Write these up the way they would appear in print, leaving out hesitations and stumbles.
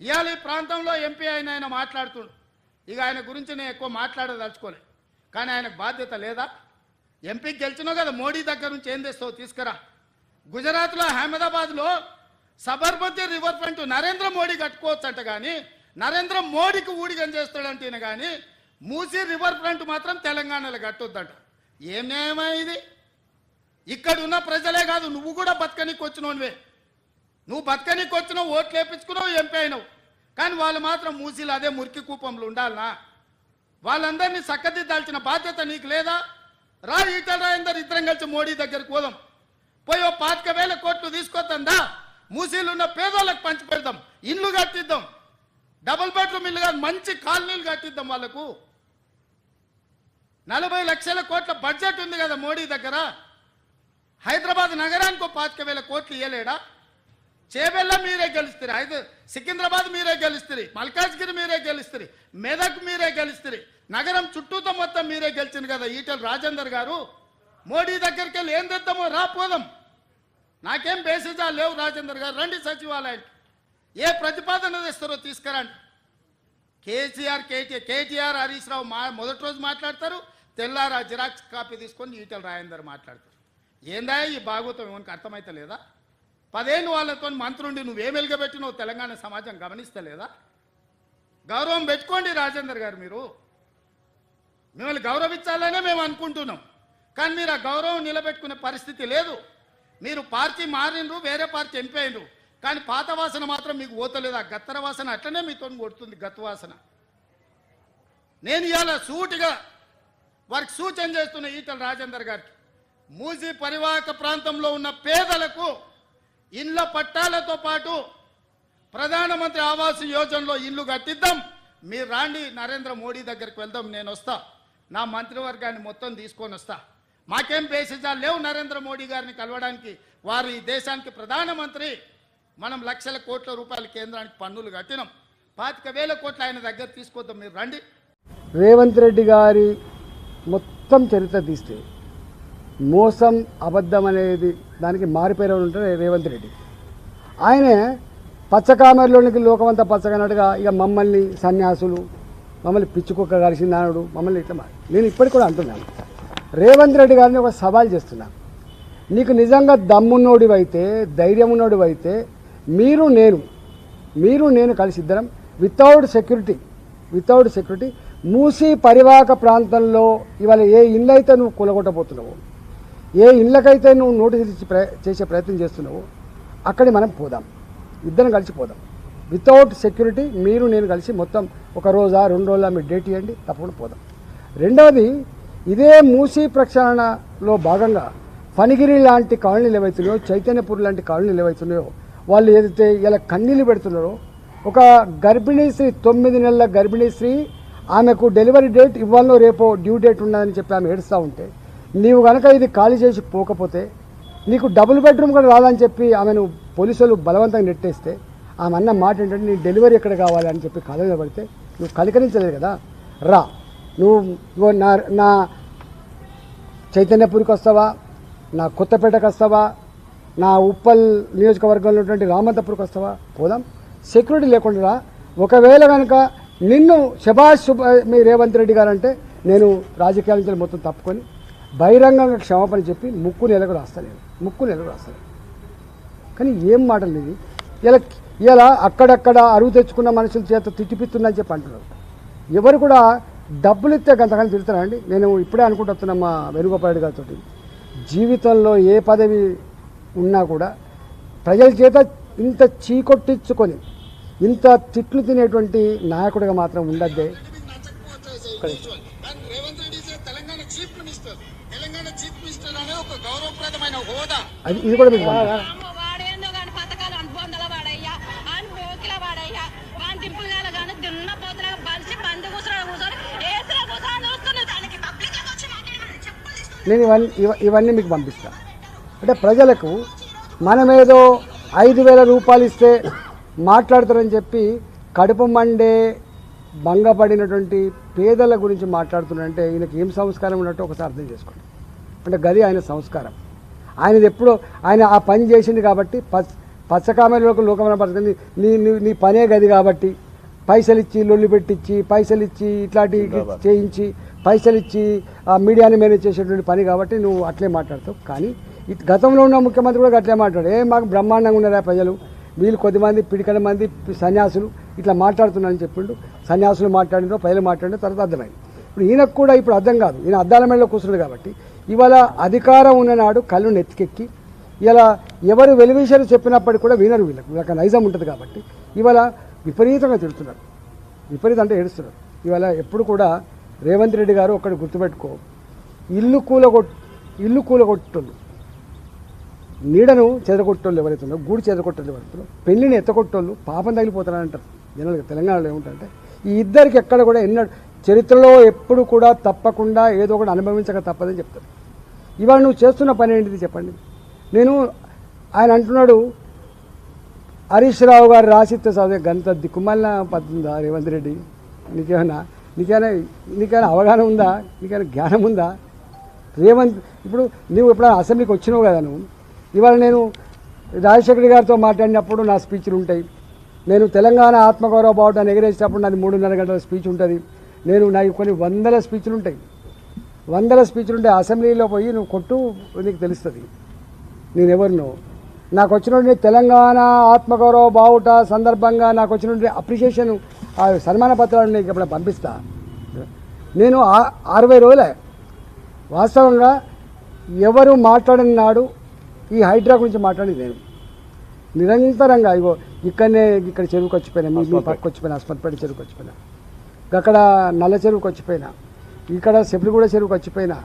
ఇవాళ ఈ ప్రాంతంలో ఎంపీ ఆయన మాట్లాడుతుండు. ఇక ఆయన గురించి నేను ఎక్కువ మాట్లాడదలుచుకోలే, కానీ ఆయనకు బాధ్యత లేదా? ఎంపీకి గెలిచినావు కదా, మోడీ దగ్గర నుంచి ఏం తెస్తావు తీసుకురా. గుజరాత్లో అహ్మదాబాద్లో సబర్మతి రివర్ ఫ్రంట్ నరేంద్ర మోడీ కట్టుకోవచ్చు అంట, కానీ నరేంద్ర మోడీకి ఊడిగం చేస్తాడంటేనే కానీ మూసీ రివర్ ఫ్రంట్ మాత్రం తెలంగాణలో కట్టొద్దంట. ఏం న్యాయమా ఇది? ఇక్కడ ఉన్న ప్రజలే కాదు, నువ్వు కూడా బతకనీకి వచ్చినోనివే. నువ్వు బతకనీకి వచ్చినావు, ఓట్లు వేపించుకున్నావు, ఎంపీ అయినావు, కానీ వాళ్ళు మాత్రం మూసీలు అదే మురికి కూపంలో ఉండాలనా? వాళ్ళందరినీ చక్కదిద్దాల్సిన బాధ్యత నీకు లేదా? రా, ఈటల రాజేందర్ ఇద్దరం కలిసి మోడీ దగ్గరికి పోదాం, పోయి 25,000 కోట్లు తీసుకొద్దా, మూసీలు ఉన్న పేదోళ్ళకి పంచి పెడదాం, ఇల్లు కట్టిద్దాం, డబుల్ బెడ్రూమ్ ఇల్లు కాదు మంచి కాలనీలు కట్టిద్దాం వాళ్ళకు. 40 లక్షల కోట్ల బడ్జెట్ ఉంది కదా మోడీ దగ్గర. హైదరాబాద్ నగరానికి 25,000 కోట్లు ఇవ్వలేడా? చేబెల్ల మీరే గెలుస్తారు, సికింద్రాబాద్ మీరే గెలుస్తారు, మల్కాజ్గిరి మీరే గెలుస్తారు, మెదక్ మీరే గెలుస్తారు, నగరం చుట్టూతో మొత్తం మీరే గెలిచింది కదా ఈటల రాజేందర్ గారు. మోడీ దగ్గరికి వెళ్ళి ఏం తెద్దామో రాపోదాం. నాకేం బేసిజా లేవు రాజేందర్ గారు, రండి సచివాలయానికి, ఏ ప్రతిపాదన తెస్తారో తీసుకురండి. కేటీఆర్ హరీష్ రావు మొదటి రోజు మాట్లాడతారు, తెల్లారా జిరాక్స్ కాపీ తీసుకొని ఈటల రాజేందర్ మాట్లాడతారు. ఏందా ఈ భాగవతం ఏమనికి అర్థమైతే లేదా? 10 ఏళ్ళు వాళ్ళతో మంత్రుండి నువ్వేం వెలుగబెట్టినావు తెలంగాణ సమాజం గమనిస్తలేదా? గౌరవం పెట్టుకోండి రాజేందర్ గారు, మీరు మిమ్మల్ని గౌరవించాలనే మేము అనుకుంటున్నాం, కానీ మీరు ఆ గౌరవం నిలబెట్టుకునే పరిస్థితి లేదు. మీరు పార్టీ మారినరు, వేరే పార్టీ ఎంపీ అయినరు, కానీ పాత వాసన మాత్రం మీకు పోతలేదు. ఆ గత్తర వాసన అట్లనే మీతో కొడుతుంది, గత్తు వాసన. నేను ఇవాళ సూటిగా వారికి సూచన చేస్తున్న ఈటల రాజేందర్ గారికి, మూసీ పరివాహక ప్రాంతంలో ఉన్న పేదలకు ఇళ్ల పట్టాలతో పాటు ప్రధానమంత్రి ఆవాస్ యోజనలో ఇల్లు కట్టిద్దాం. మీరు రాండి, నరేంద్ర మోడీ దగ్గరికి వెళ్దాం, నేను వస్తా, నా మంత్రివర్గాన్ని మొత్తం తీసుకొని వస్తా. మాకేం బేసిజాలు లేవు నరేంద్ర మోడీ గారిని కలవడానికి. వారు ఈ దేశానికి ప్రధానమంత్రి. మనం లక్షల కోట్ల రూపాయల కేంద్రానికి పన్నులు కట్టినాం, 25,000 కోట్లు ఆయన దగ్గర తీసుకొద్దాం, మీరు రండి. రేవంత్ రెడ్డి గారి మొత్తం చరిత్ర తీస్తే మోసం, అబద్ధం అనేది దానికి మారిపోయిన ఉంటారు రేవంత్ రెడ్డి. ఆయనే పచ్చకామెరలోనికి లోకమంతా పచ్చగన్నట్టుగా ఇక మమ్మల్ని సన్యాసులు, మమ్మల్ని పిచ్చుకుక్క కలిసిందానుడు, మమ్మల్ని ఇట్లా నేను ఇప్పటికి కూడా అంటున్నాను, రేవంత్ రెడ్డి గారిని ఒక సవాల్ చేస్తున్నాను. నీకు నిజంగా దమ్మున్నోడివైతే, ధైర్యం ఉన్నోడివైతే మీరు నేను కలిసి ఇద్దరం వితౌట్ సెక్యూరిటీ మూసీ పరివాహక ప్రాంతంలో ఇవాళ ఏ ఇళ్ళు అయితే నువ్వు కూలగొట్టబోతున్నావు, ఏ ఇళ్ళకైతే నువ్వు నోటీసులు ఇచ్చి చేసే ప్రయత్నం చేస్తున్నావు, అక్కడికి మనం పోదాం, ఇద్దరం కలిసి పోదాం. వితౌట్ సెక్యూరిటీ నేను కలిసి మొత్తం 1 రోజా 2 రోజుల మీరు డేట్ ఇవ్వండి, తప్పకుండా పోదాం. రెండవది, ఇదే మూసీ ప్రక్షాళనలో భాగంగా ఫణిగిరి లాంటి కాలనీలు ఏవైతున్నాయో, చైతన్యపూర్ లాంటి కాలనీలు ఏవైతున్నాయో, వాళ్ళు ఏదైతే ఇలా కన్నీళ్ళు పెడుతున్నారో, ఒక గర్భిణీ స్త్రీ 9 నెలల గర్భిణీ స్త్రీ, ఆమెకు డెలివరీ డేట్ ఇవ్వాలో రేపో డ్యూ డేట్ ఉన్నదని చెప్పి ఆమె ఏడుస్తూ ఉంటే, నీవు కనుక ఇది ఖాళీ చేసి పోకపోతే నీకు డబుల్ బెడ్రూమ్ కూడా రాదని చెప్పి ఆమెను పోలీసులు బలవంతంగా నెట్టేస్తే, ఆమె అన్న మాట ఏంటంటే నీ డెలివరీ ఎక్కడ కావాలి అని చెప్పి కాలంలో పడితే నువ్వు కనికరించలేదు కదా. రా, నువ్వు నా చైతన్యపూర్కి వస్తావా, నా కొత్తపేటకు వస్తావా, నా ఉప్పల్ నియోజకవర్గంలో ఉన్నటువంటి రామంతపూర్కి వస్తావా, పోదాం. సెక్యూరిటీ లేకుండా రా. ఒకవేళ కనుక నిన్ను శభాష్ మీ రేవంత్ రెడ్డి గారు అంటే నేను రాజకీయాల నుంచి మొత్తం తప్పుకొని బహిరంగంగా క్షమాపణ చెప్పి ముక్కు నెలకు రాస్తాను. కానీ ఏం మాటలు ఇది? ఇలా అక్కడక్కడ అరువు తెచ్చుకున్న మనుషుల చేత తిట్టిపిస్తుందని చెప్పి అంటున్నారు. ఎవరు కూడా డబ్బులు ఇస్తే గంతకాలం తిడతారండి. నేను ఇప్పుడే అనుకుంటున్నా మా వేణుగోపాల్ రెడ్డి గారితో, జీవితంలో ఏ పదవి ఉన్నా కూడా ప్రజల చేత ఇంత చీకొట్టించుకొని ఇంత తిట్లు తినేటువంటి నాయకుడిగా మాత్రం ఉండద్దే. అది ఇది కూడా మీకు నేను ఇవన్నీ మీకు పంపిస్తాను. అంటే ప్రజలకు మనమేదో 5,000 రూపాయలు ఇస్తే మాట్లాడతారని చెప్పి కడుపు మండే భంగపడినటువంటి పేదల గురించి మాట్లాడుతున్నారంటే ఈయనకి ఏం సంస్కారం ఉన్నట్టు ఒకసారి అర్థం చేసుకోండి. అంటే గది ఆయన సంస్కారం. ఆయనది ఎప్పుడో ఆయన ఆ పని చేసింది కాబట్టి పచ్చకామెలకు లోకమైన పడుతుంది. నీ నీ- నీ పనే గది కాబట్టి పైసలు ఇచ్చి లొల్లి పెట్టించి పైసలు ఇచ్చి ఇట్లాంటి చేయించి పైసలు ఇచ్చి ఆ మీడియాని మేనేజ్ చేసేటువంటి పని కాబట్టి నువ్వు అట్లే మాట్లాడతావు. కానీ గతంలో ఉన్న ముఖ్యమంత్రి కూడా అట్లే మాట్లాడు. మాకు బ్రహ్మాండంగా ఉన్నారా ప్రజలు, వీళ్ళు కొద్దిమంది పిడికల మంది సన్యాసులు ఇట్లా మాట్లాడుతున్నారని చెప్పిండు. సన్యాసులు మాట్లాడినో ప్రజలు మాట్లాడిన తర్వాత అర్థమైంది. ఇప్పుడు ఈయనకు కూడా ఇప్పుడు అర్థం కాదు, ఈయన అద్దాల మేడలో కూర్చున్నాడు కాబట్టి ఇవాళ అధికారం ఉన్ననాడు కళ్ళు నెత్తికెక్కి ఇలా ఎవరు వెలివిషయాలు చెప్పినప్పటికీ కూడా వినరు. వీళ్ళకి నైజం ఉంటుంది కాబట్టి ఇవాళ విపరీతంగా తిడుతున్నారు. విపరీతం అంటే ఏడుస్తున్నారు. ఇవాళ ఎప్పుడు కూడా రేవంత్ రెడ్డి గారు ఒకటి గుర్తుపెట్టుకో, ఇల్లు కూలగొట్టోళ్ళు, నీడను చెదరగొట్టోళ్ళు ఎవరైతే ఉన్నారో, గూడు చెదరగొట్టోళ్ళు ఎవరైతే పెళ్లిని ఎత్తగొట్టోళ్ళు పాపం తగిలిపోతారని అంటారు జనరల్గా. తెలంగాణలో ఏముంటారంటే ఈ ఇద్దరికి ఎక్కడ కూడా చరిత్రలో ఎప్పుడు కూడా తప్పకుండా ఏదో ఒకటి అనుభవించక తప్పదని చెప్తారు. ఇవాళ నువ్వు చేస్తున్న పని ఏంటిది చెప్పండి. ఆయన అంటున్నాడు హరీష్ రావు గారు రాసిస్తే చదివే గంత దిక్కుమాలిన పద్ధతుందా రేవంత్ రెడ్డి? నీకైనా అవగాహన ఉందా? నీకైనా జ్ఞానం ఉందా? ఇప్పుడు నువ్వు ఎప్పుడైనా అసెంబ్లీకి వచ్చినావు కదా నువ్వు. ఇవాళ నేను రాజశేఖర్ గారితో మాట్లాడినప్పుడు నా స్పీచ్లు ఉంటాయి. నేను తెలంగాణ ఆత్మగౌరవ బావుటాన్ని ఎగరేసేటప్పుడు నాది 3.5 గంటల స్పీచ్ ఉంటుంది. నాకు కొన్ని వందల స్పీచ్లు ఉంటాయి. అసెంబ్లీలో పోయి నువ్వు కొట్టు, నీకు తెలుస్తుంది నేనెవరినో. నాకు వచ్చినటువంటి తెలంగాణ ఆత్మగౌరవ బావుట సందర్భంగా నాకు వచ్చినటువంటి అప్రిషియేషన్ ఆ సన్మాన పత్రాలు నీకు ఎప్పుడైనా పంపిస్తా. నేను 60 రోజులే వాస్తవంగా ఎవరు మాట్లాడిన నాడు ఈ హైడ్రా గురించి మాట్లాడింది నేను నిరంతరంగా. ఇక్కడ చెరువుకి వచ్చిపోయినా, మీ పక్కకు వచ్చిపోయినా, అస్మత్పేట చెరువుకి వచ్చిపోయినా, అక్కడ నల్ల చెరువుకి వచ్చిపోయినా, ఇక్కడ సెప్లిగూడ చెరువుకి వచ్చిపోయినా,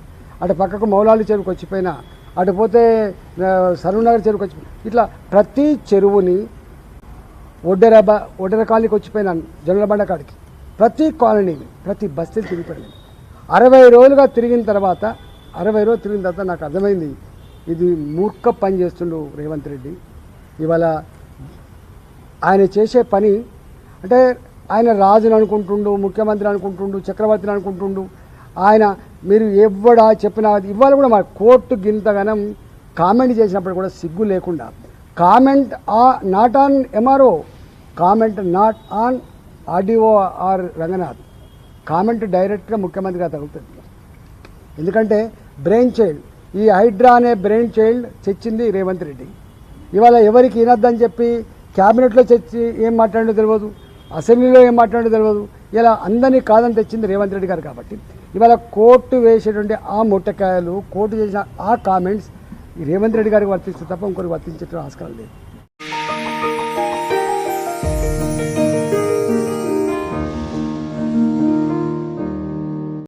అటు పక్కకు మౌలాలి చెరువుకి వచ్చిపోయినా, అటు పోతే సరూనగర్ చెరువుకి వచ్చిపోయినా, ఇట్లా ప్రతి చెరువుని ఒడ్డెర కాలనీకి వచ్చిపోయినాను, జొన్నలబండ కాడికి, ప్రతి కాలనీని ప్రతి బస్తీని తిరిగిపోయాను. 60 రోజులుగా తిరిగిన తర్వాత నాకు అర్థమైంది ఇది మూర్ఖ పని చేస్తుండు రేవంత్ రెడ్డి. ఇవాళ ఆయన చేసే పని అంటే ఆయన రాజుని అనుకుంటుండు, ముఖ్యమంత్రి అనుకుంటుండు, చక్రవర్తిని అనుకుంటుండు. మీరు ఎవడా చెప్పినా ఇవాళ కూడా మా కోర్టు గింతగానం కామెంట్ చేసినప్పుడు కూడా సిగ్గు లేకుండా comment not on MRO, comment not on RDO R Ranganath, comment డైరెక్ట్గా ముఖ్యమంత్రి గారు తగులుతుంది. ఎందుకంటే బ్రెయిన్ చైల్డ్, ఈ హైడ్రా అనే బ్రెయిన్ చైల్డ్ తెచ్చింది రేవంత్ రెడ్డి. ఇవాళ ఎవరికి వినొద్దని చెప్పి క్యాబినెట్లో తెచ్చి ఏం మాట్లాడో తెలియదు, అసెంబ్లీలో ఏం మాట్లాడో తెలియదు. ఇలా అందరినీ కాదని తెచ్చింది రేవంత్ రెడ్డి గారు. కాబట్టి ఇవాళ కోర్టు వేసేటువంటి ఆ మొట్టకాయలు, కోర్టు చేసిన ఆ కామెంట్స్ రేవంత్ రెడ్డి గారికి వర్తిస్తే తప్ప ఇంకొకరికి వర్తించే ఆస్కారం లేదు.